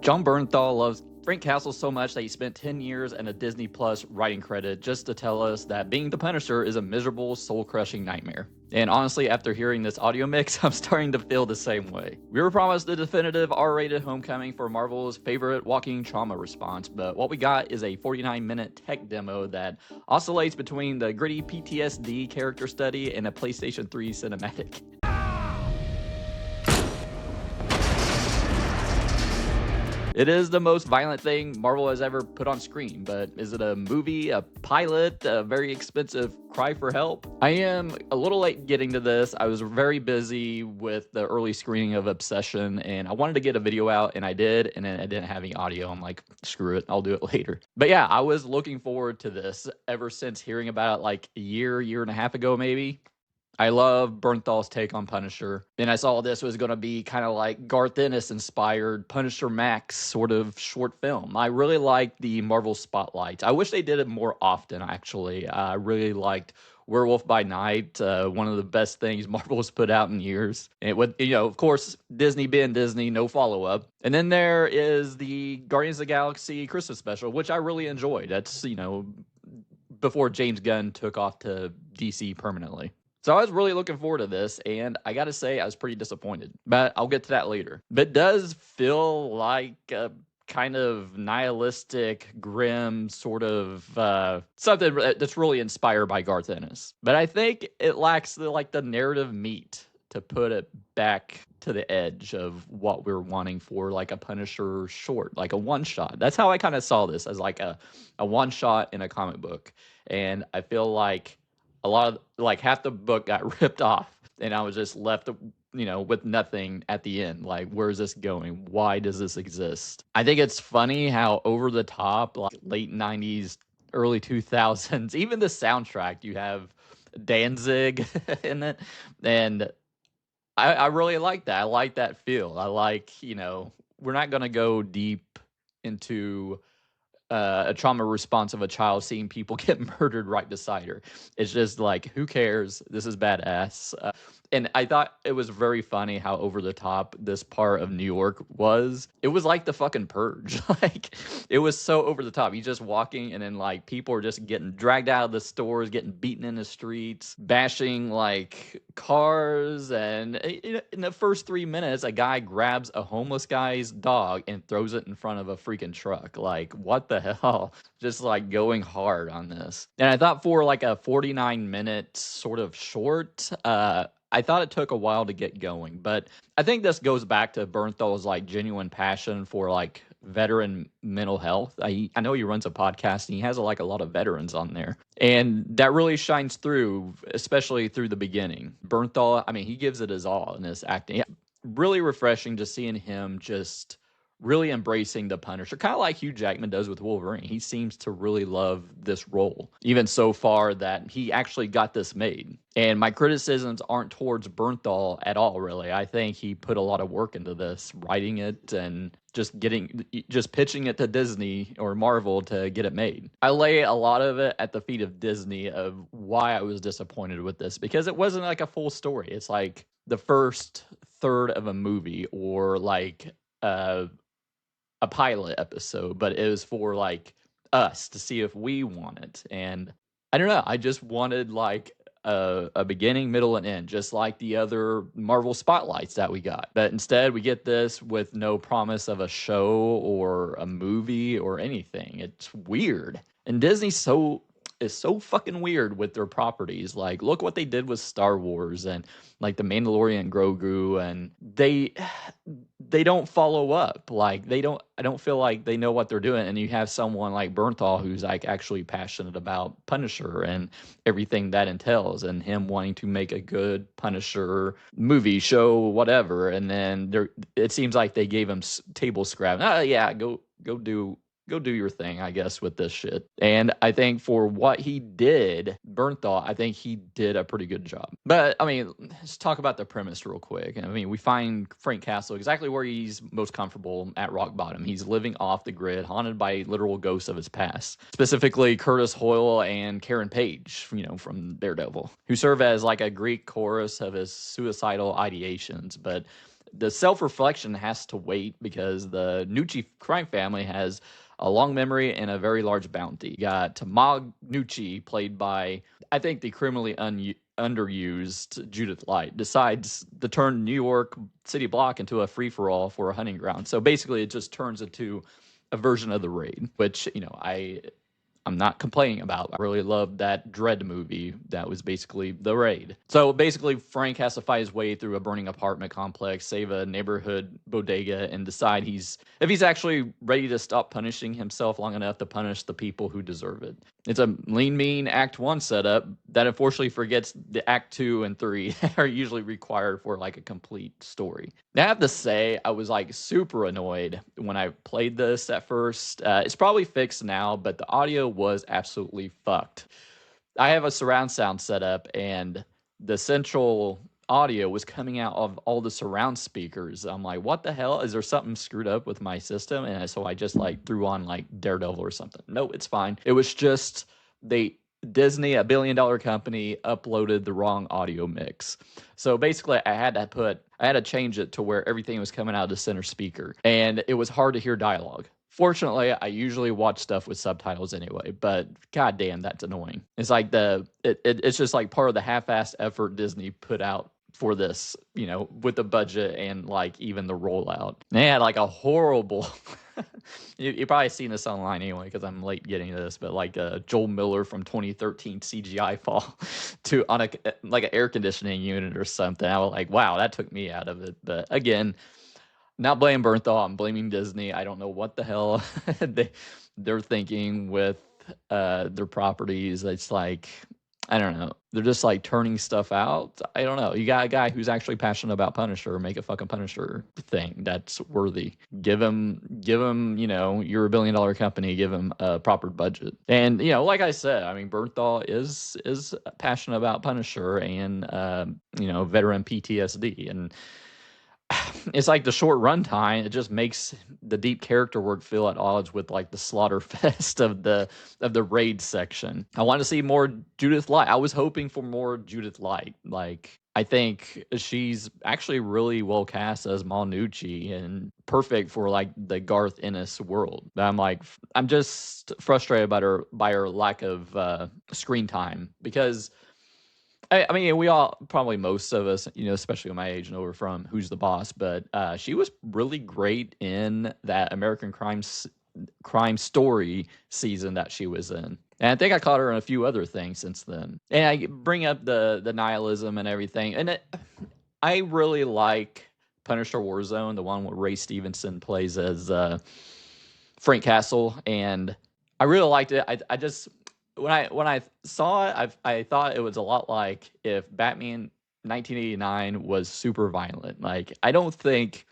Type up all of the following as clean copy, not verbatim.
Jon Bernthal loves Frank Castle so much that he spent 10 years and a Disney Plus writing credit just to tell us that being the Punisher is a miserable, soul-crushing nightmare. And honestly, after hearing this audio mix, I'm starting to feel the same way. We were promised the definitive R-rated homecoming for Marvel's favorite walking trauma response, but what we got is a 49-minute tech demo that oscillates between the gritty PTSD character study and a PlayStation 3 cinematic. It is the most violent thing Marvel has ever put on screen, but is it a movie, a pilot, a very expensive cry for help? I am a little late getting to this. I was very busy with the early screening of Obsession, and I wanted to get a video out, and I did, and then I didn't have any audio. I'm like, screw it, I'll do it later. But yeah, I was looking forward to this ever since hearing about it like a year and a half ago maybe. I love Bernthal's take on Punisher. And I saw this was going to be kind of like Garth Ennis-inspired Punisher Max sort of short film. I really liked the Marvel Spotlights. I wish they did it more often, actually. I really liked Werewolf by Night, one of the best things Marvel has put out in years. And with, of course, Disney being Disney, no follow-up. And then there is the Guardians of the Galaxy Christmas special, which I really enjoyed. That's, before James Gunn took off to DC permanently. So I was really looking forward to this, and I gotta say, I was pretty disappointed. But I'll get to that later. But it does feel like a kind of nihilistic, grim sort of something that's really inspired by Garth Ennis. But I think it lacks the narrative meat to put it back to the edge of what we're wanting for like a Punisher short, like a one-shot. That's how I kind of saw this, as like a one-shot in a comic book. And I feel like a lot of half the book got ripped off, and I was just left, with nothing at the end. Like, where is this going? Why does this exist? I think it's funny how over the top, like late 90s, early 2000s, even the soundtrack, you have Danzig in it. And I really like that. I like that feel. I like, we're not going to go deep into a trauma response of a child seeing people get murdered right beside her. It's just like, who cares? This is badass. And I thought it was very funny how over the top this part of New York was. It was like the fucking Purge. Like, it was so over the top. He's just walking, and then people are just getting dragged out of the stores, getting beaten in the streets, bashing cars. And in the first 3 minutes, a guy grabs a homeless guy's dog and throws it in front of a freaking truck. Like, what the hell? Just going hard on this. And I thought for a 49-minute sort of short, I thought it took a while to get going, but I think this goes back to Bernthal's genuine passion for veteran mental health. I know he runs a podcast and he has a lot of veterans on there, and that really shines through, especially through the beginning. Bernthal, he gives it his all in this acting. Yeah, really refreshing to seeing him just really embracing the Punisher, kind of like Hugh Jackman does with Wolverine. He seems to really love this role, even so far that he actually got this made. And my criticisms aren't towards Bernthal at all, really. I think he put a lot of work into this, writing it and just pitching it to Disney or Marvel to get it made. I lay a lot of it at the feet of Disney of why I was disappointed with this, because it wasn't a full story. It's the first third of a movie, or a pilot episode, but it was for us to see if we want it. And I don't know, I just wanted a beginning, middle, and end, just like the other Marvel Spotlights that we got. But instead, we get this with no promise of a show or a movie or anything. It's weird. And Disney is so fucking weird with their properties. Look what they did with Star Wars and the Mandalorian Grogu, and they don't follow up. I don't feel like they know what they're doing. And you have someone like Bernthal who's actually passionate about Punisher and everything that entails, and him wanting to make a good Punisher movie, show, whatever. And then it seems like they gave him table scrap. Oh yeah, go do your thing, I guess, with this shit. And I think for what he did, Bernthal, I think he did a pretty good job. But, let's talk about the premise real quick. We find Frank Castle exactly where he's most comfortable, at rock bottom. He's living off the grid, haunted by literal ghosts of his past. Specifically, Curtis Hoyle and Karen Page, from Daredevil, who serve as a Greek chorus of his suicidal ideations. But the self-reflection has to wait because the Gnucci crime family has a long memory and a very large bounty. You got Gnucci, played by, I think, the criminally underused Judith Light, decides to turn New York City block into a free-for-all for a hunting ground. So basically, it just turns into a version of The Raid, which, I'm not complaining about. I really loved that Dread movie that was basically The Raid. So basically, Frank has to fight his way through a burning apartment complex, save a neighborhood bodega, and decide if he's actually ready to stop punishing himself long enough to punish the people who deserve it. It's a lean, mean Act 1 setup that unfortunately forgets the Act 2 and 3 that are usually required for like a complete story. Now, I have to say, I was like super annoyed when I played this at first. It's probably fixed now, but the audio was absolutely fucked. I have a surround sound setup, and the central audio was coming out of all the surround speakers. I'm like, what the hell? Is there something screwed up with my system? And so I just like threw on like Daredevil or something. No, it's fine. It was just Disney, a billion-dollar company, uploaded the wrong audio mix. So basically, I had to change it to where everything was coming out of the center speaker, and it was hard to hear dialogue. Fortunately, I usually watch stuff with subtitles anyway, but goddamn, that's annoying. It's like it's just like part of the half-assed effort Disney put out for this, with the budget and like even the rollout. They had like a horrible. You probably seen this online anyway because I'm late getting to this, but like Joel Miller from 2013 CGI fall on an air conditioning unit or something. I was like, wow, that took me out of it. But again, not blaming Bernthal, I'm blaming Disney. I don't know what the hell they're thinking with their properties. It's like, I don't know. They're just like turning stuff out. I don't know. You got a guy who's actually passionate about Punisher. Make a fucking Punisher thing that's worthy. Give him. You're a billion-dollar company. Give him a proper budget. And like I said, I mean, Bernthal is passionate about Punisher and veteran PTSD, and it's like the short runtime. It just makes the deep character work feel at odds with like the slaughter fest of the Raid section. I want to see more Judith Light. I was hoping for more Judith Light. Like, I think she's actually really well cast as Gnucci and perfect for like the Garth Ennis world. But I'm just frustrated by her lack of screen time, because I mean, we all, probably most of us, especially my age, know her from Who's the Boss, but she was really great in that American Crime Story season that she was in. And I think I caught her in a few other things since then. And I bring up the nihilism and everything. And I really like Punisher Warzone, the one where Ray Stevenson plays as Frank Castle. And I really liked it. I just... When I saw it, I thought it was a lot like if Batman 1989 was super violent. Like, I don't think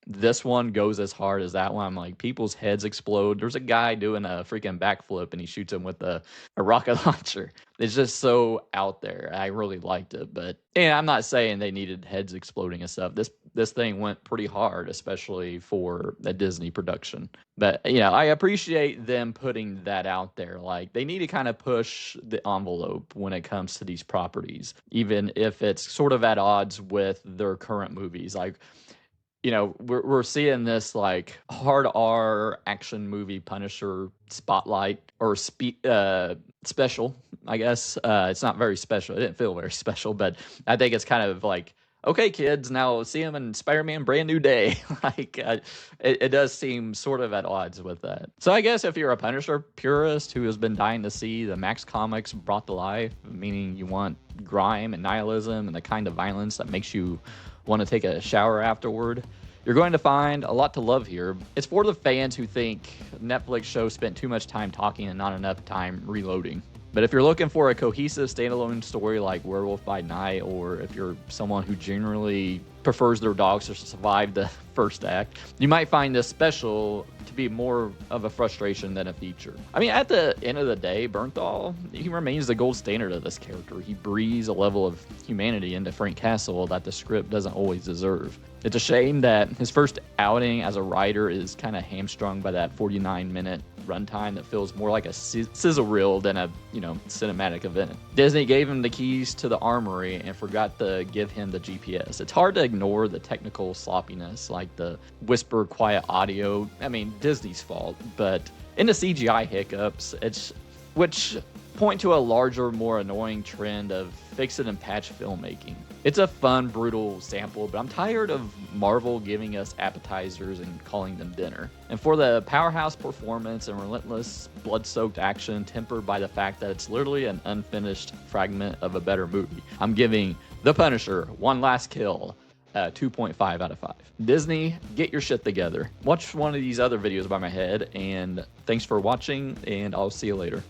this one goes as hard as that one. I'm like, people's heads explode. There's a guy doing a freaking backflip and he shoots him with a rocket launcher. It's just so out there. I really liked it. But I'm not saying they needed heads exploding and stuff. This thing went pretty hard, especially for a Disney production. But, I appreciate them putting that out there. Like, they need to kind of push the envelope when it comes to these properties, even if it's sort of at odds with their current movies. Like, we're seeing this like hard R action movie Punisher spotlight or special, I guess. It's not very special. It didn't feel very special, but I think it's kind of like, okay, kids, now see him in Spider-Man Brand New Day. Like, it does seem sort of at odds with that. So I guess if you're a Punisher purist who has been dying to see the Max Comics brought to life, meaning you want grime and nihilism and the kind of violence that makes you want to take a shower afterward, you're going to find a lot to love here. It's for the fans who think Netflix shows spent too much time talking and not enough time reloading. But if you're looking for a cohesive standalone story like Werewolf by Night, or if you're someone who generally prefers their dogs to survive the first act, you might find this special to be more of a frustration than a feature. I mean, at the end of the day, Bernthal, he remains the gold standard of this character. He breathes a level of humanity into Frank Castle that the script doesn't always deserve. It's a shame that his first outing as a writer is kind of hamstrung by that 49-minute runtime that feels more like a sizzle reel than a, cinematic event. Disney gave him the keys to the armory and forgot to give him the GPS. It's hard to ignore the technical sloppiness, like the whisper quiet audio. I mean, Disney's fault, but in the CGI hiccups, which point to a larger, more annoying trend of fix-it and patch filmmaking. It's a fun, brutal sample, but I'm tired of Marvel giving us appetizers and calling them dinner. And for the powerhouse performance and relentless, blood-soaked action tempered by the fact that it's literally an unfinished fragment of a better movie, I'm giving The Punisher: One Last Kill 2.5 out of 5. Disney, get your shit together. Watch one of these other videos by my head, and thanks for watching, and I'll see you later.